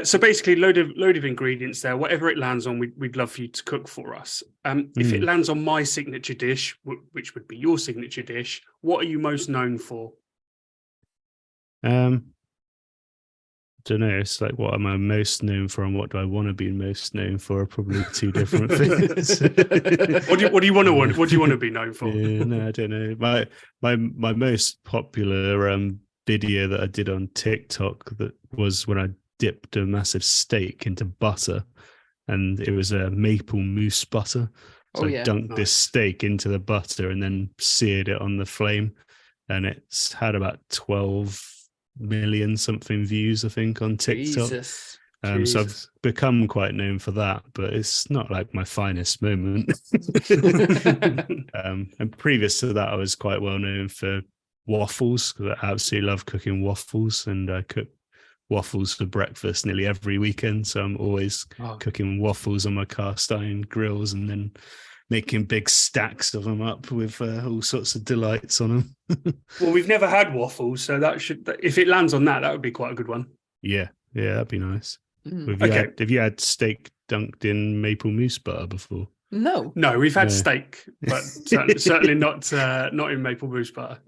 So basically, load of ingredients there. Whatever it lands on, we'd love for you to cook for us. If it lands on my signature dish, which would be your signature dish, what are you most known for? Don't know. It's like, what am I most known for, and what do I want to be most known for? Are probably two different things. What do you want to What do you want to be known for? Yeah, no, I don't know. My most popular video that I did on TikTok that was when I dipped a massive steak into butter, and it was a maple mousse butter. So I dunked this steak into the butter and then seared it on the flame, and it's had about 12 million something views, I think, on TikTok. Jesus. So I've become quite known for that, but it's not like my finest moment. And previous to that, I was quite well known for waffles, because I absolutely love cooking waffles, and I cook waffles for breakfast nearly every weekend. So I'm always cooking waffles on my cast iron grills, and then making big stacks of them up with all sorts of delights on them. Well, we've never had waffles, so if it lands on that would be quite a good one. Yeah, that'd be nice. Okay. Have you had steak dunked in maple mousse butter before? No, we've had steak, but certainly not in maple mousse butter.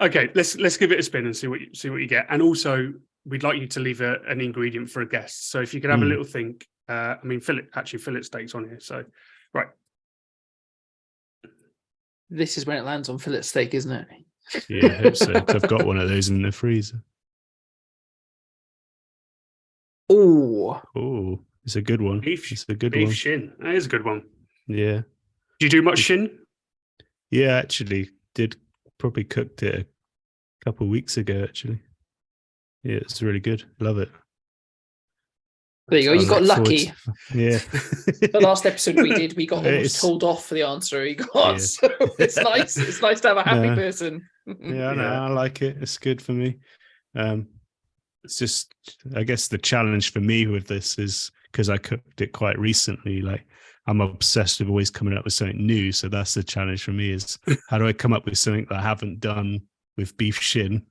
Okay, let's give it a spin and see what you get. And also, we'd like you to leave an ingredient for a guest. So if you could have a little think. Fillet steaks on here. So, right. This is when it lands on fillet steak, isn't it? Yeah, I hope so. I've got one of those in the freezer. Oh, it's a good one. It's a good one. Beef shin. That is a good one. Yeah. Do you do much shin? Yeah, actually, probably cooked it a couple of weeks ago. Actually, yeah, it's really good. Love it. There you go. You got lucky. Yeah. The last episode we did, we got almost told off for the answer he got. Yeah. So it's nice. It's nice to have a happy person. Yeah, no, I like it. It's good for me. It's just, I guess the challenge for me with this is because I cooked it quite recently. Like, I'm obsessed with always coming up with something new. So that's the challenge for me, is how do I come up with something that I haven't done with beef shin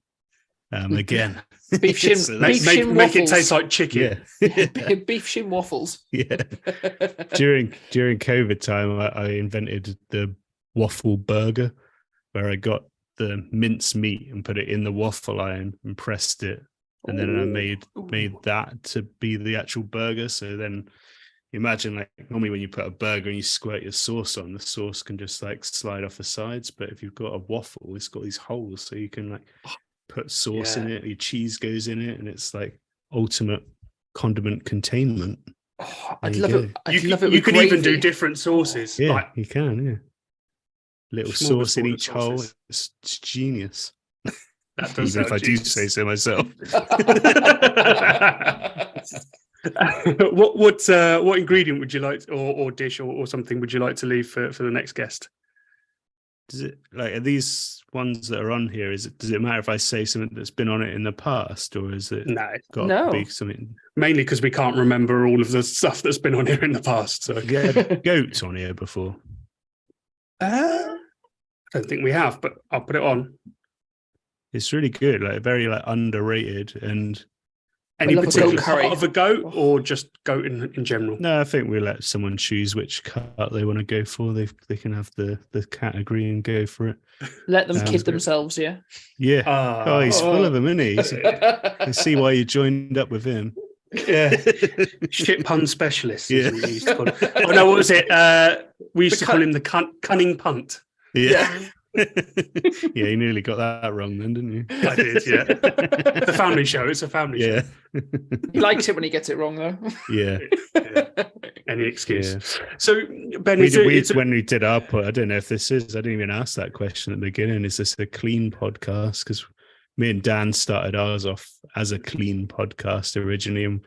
again? Beef shin, so make it taste like chicken. Yeah. Beef shin waffles. Yeah. During COVID time, I invented the waffle burger, where I got the mince meat and put it in the waffle iron and pressed it, and then I made that to be the actual burger. So then, imagine, like, normally when you put a burger and you squirt your sauce on, the sauce can just like slide off the sides. But if you've got a waffle, it's got these holes, so you can like put sauce in it, your cheese goes in it, and it's like ultimate condiment containment. I'd love it. You could even do different sauces. Yeah, you can. Yeah, little sauce in each hole. It's genius. Even if I do say so myself. What ingredient would you like, or dish, or something would you like to leave for the next guest? Does it, like, are these ones that are on here? Does it matter if I say something that's been on it in the past, or is it got to be something? Mainly because we can't remember all of the stuff that's been on here in the past. So you had goats on here before? I don't think we have, but I'll put it on. It's really good, like very underrated. And any particular part of a goat, or just goat in general? No, I think we let someone choose which cut they want to go for. They can have the category and go for it. Let them kid themselves, yeah. Yeah. He's full of them, isn't he? I see why you joined up with him. Yeah. Shit pun specialist. Yeah. We used to call him. Oh no, what was it? We used to call him the cunning punt. Yeah. Yeah, you nearly got that wrong then, didn't you? I did, yeah. The family show. It's a family show. He likes it when he gets it wrong, though. Yeah. Any excuse. Yeah. So, Ben, when we did our I don't know if this is, I didn't even ask that question at the beginning. Is this a clean podcast? Because me and Dan started ours off as a clean podcast originally, and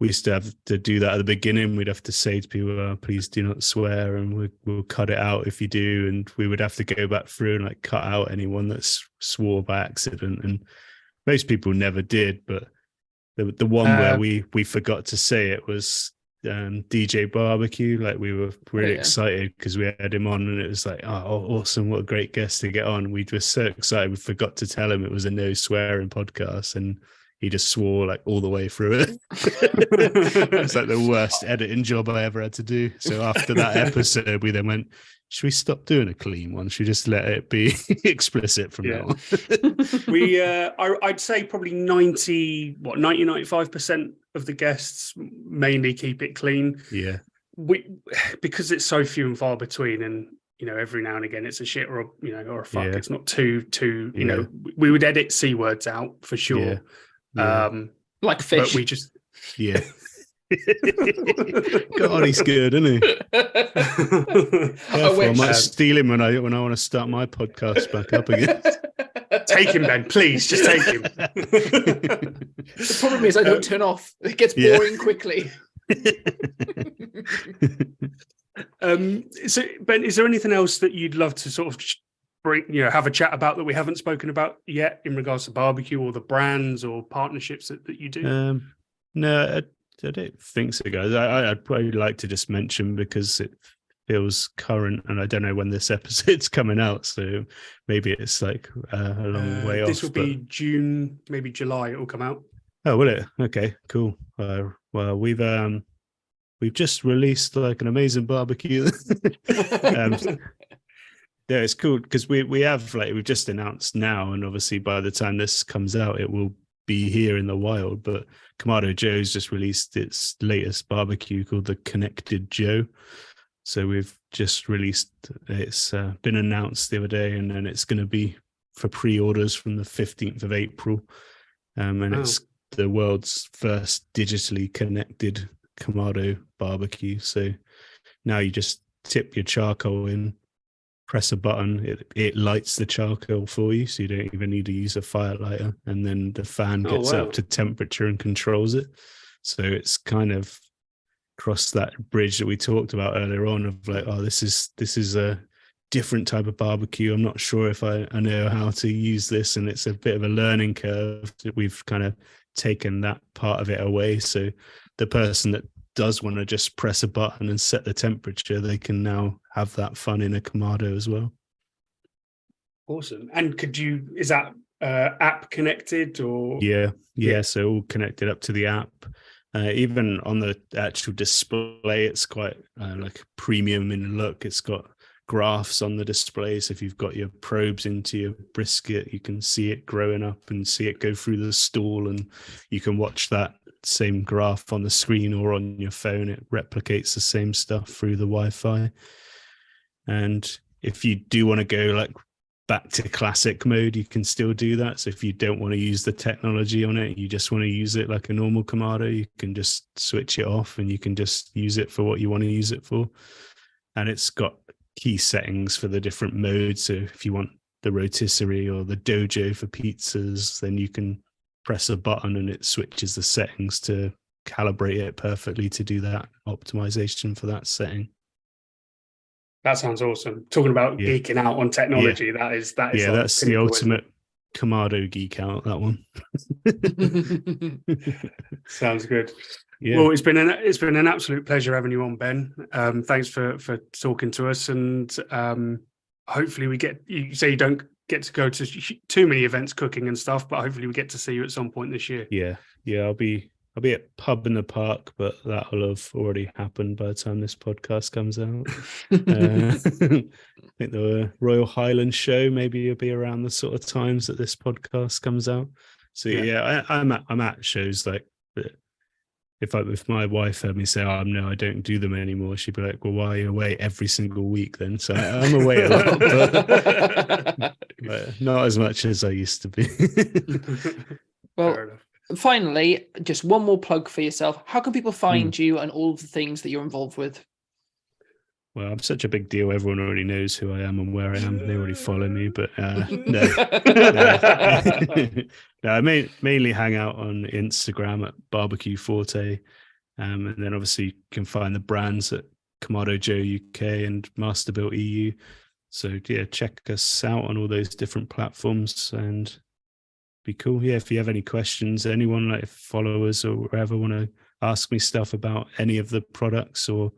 we used to have to do that at the beginning. We'd have to say to people, please do not swear, and we'll cut it out if you do. And we would have to go back through and like cut out anyone that swore by accident. And most people never did, but The one where we forgot to say it was DJ Barbecue. Like, we were really excited because we had him on, and it was like, oh, awesome, what a great guest to get on. We were so excited, we forgot to tell him it was a no swearing podcast, and he just swore like all the way through it. It's like the worst editing job I ever had to do. So after that episode, we then went, should we stop doing a clean one? Should we just let it be explicit from now on? I'd say probably 95% of the guests mainly keep it clean. Yeah. Because it's so few and far between, and every now and again it's a shit or a fuck. Yeah. It's not too we would edit C words out for sure. Yeah. Like fish. But we just God, he's good, isn't he? Careful, I might steal him when I want to start my podcast back up again. Take him, Ben, please. Just take him. The problem is I don't turn off. It gets boring quickly. So, Ben, is there anything else that you'd love to sort of have a chat about that we haven't spoken about yet in regards to barbecue, or the brands or partnerships that you do? No, I don't think so, guys. I'd probably like to just mention, because it feels current, and I don't know when this episode's coming out, so maybe it's like a long way off. This will be June, maybe July. It will come out. Oh, will it? Okay, cool. Well, we've just released like an amazing barbecue. Yeah, it's cool because we have, like, we've just announced now, and obviously by the time this comes out, it will be here in the wild. But Kamado Joe's just released its latest barbecue called the Connected Joe. So we've just released, it's been announced the other day, and then it's going to be for pre-orders from the 15th of April. And it's the world's first digitally connected Kamado barbecue. So now you just tip your charcoal in, press a button, it lights the charcoal for you, so you don't even need to use a firelighter, and then the fan gets up to temperature and controls it. So it's kind of crossed that bridge that we talked about earlier on of like, this is a different type of barbecue. I'm not sure if I know how to use this, and it's a bit of a learning curve. We've kind of taken that part of it away, so the person that does want to just press a button and set the temperature, they can now have that fun in a Kamado as well. Awesome. And is that app connected or? Yeah. So all connected up to the app. Even on the actual display, it's quite like premium in look. It's got graphs on the display. So if you've got your probes into your brisket, you can see it growing up and see it go through the stall, and you can watch that same graph on the screen or on your phone. It replicates the same stuff through the Wi-Fi. And if you do want to go like back to classic mode, you can still do that. So if you don't want to use the technology on it, you just want to use it like a normal Kamado, you can just switch it off, and you can just use it for what you want to use it for. And it's got key settings for the different modes. So if you want the rotisserie or the dojo for pizzas, then you can press a button and it switches the settings to calibrate it perfectly to do that optimization for that setting. That sounds awesome. Talking about geeking out on technology, that is that's the ultimate Kamado geek out, that one. Sounds good. Well, it's been an absolute pleasure having you on, Ben. Thanks for talking to us, and hopefully you say you don't get to go to too many events cooking and stuff, but hopefully we get to see you at some point this year. I'll be at Pub in the Park, but that will have already happened by the time this podcast comes out. I think the Royal Highland show maybe will be around the sort of times that this podcast comes out. So I'm at shows like that. If my wife heard me say, no, I don't do them anymore, she'd be like, well, why are you away every single week then? So I'm away a lot, but not as much as I used to be. Well, finally, just one more plug for yourself. How can people find you and all of the things that you're involved with? Well, I'm such a big deal. Everyone already knows who I am and where I am. They already follow me, but no. No, I mainly hang out on Instagram at BBQ Forte. And then obviously you can find the brands at Kamado Joe UK and Masterbuilt EU. So check us out on all those different platforms. And be cool. Yeah, if you have any questions, anyone like followers or wherever want to ask me stuff about any of the products or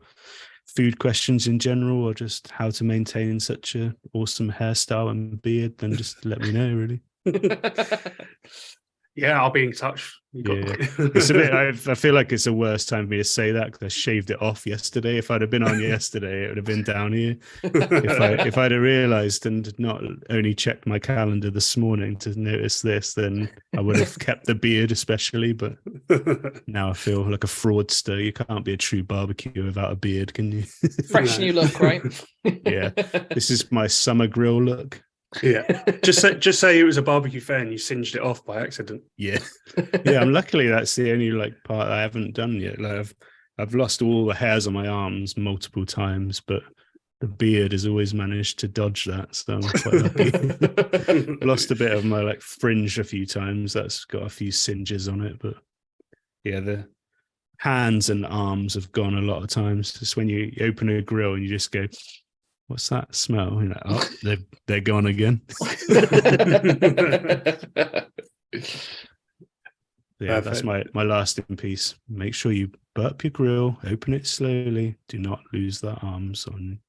food questions in general, or just how to maintain such a awesome hairstyle and beard, then just let me know, really. Yeah, I'll be in touch. It's a bit. I feel like it's the worst time for me to say that because I shaved it off yesterday. If I'd have been on yesterday, it would have been down here. If I'd have realised and not only checked my calendar this morning to notice this, then I would have kept the beard, especially. But now I feel like a fraudster. You can't be a true barbecue without a beard, can you? Fresh new look, right? Yeah, this is my summer grill look. Yeah, just say it was a barbecue fair and you singed it off by accident. Yeah. I'm luckily that's the only like part I haven't done yet. Like I've lost all the hairs on my arms multiple times, but the beard has always managed to dodge that, so I'm quite lucky. Lost a bit of my like fringe a few times. That's got a few singes on it, but yeah, the hands and arms have gone a lot of times. Just when you open a grill and you just go, what's that smell? You're like, oh, they're gone again. Yeah, that's my last in piece. Make sure you burp your grill, open it slowly. Do not lose the arms on.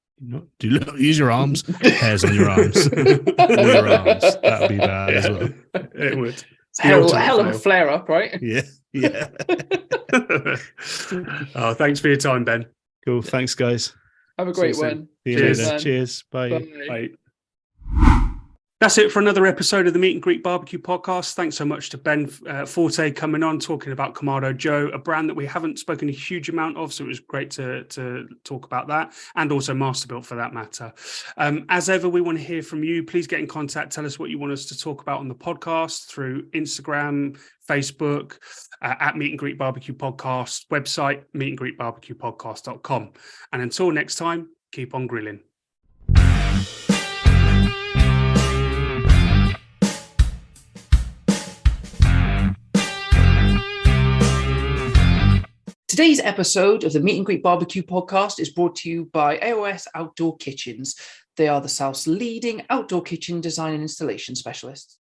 Do not use your arms. Hairs on your arms. All your arms. That would be bad as well. It would. Hell of a flare up, right? Yeah. Oh, thanks for your time, Ben. Cool. Thanks, guys. Have a great one. See you Cheers. later. Cheers. Bye. Bye. That's it for another episode of the Meet and Greet Barbecue Podcast. Thanks so much to Ben Forte coming on, talking about Kamado Joe, a brand that we haven't spoken a huge amount of, so it was great to talk about that, and also Masterbuilt for that matter. As ever, we want to hear from you. Please get in contact. Tell us what you want us to talk about on the podcast through Instagram, Facebook, at Meet and Greet Barbecue Podcast, website, meetandgreetbarbecuepodcast.com. And until next time, keep on grilling. Today's episode of the Meet and Greet Barbecue Podcast is brought to you by AOS Outdoor Kitchens. They are the South's leading outdoor kitchen design and installation specialists.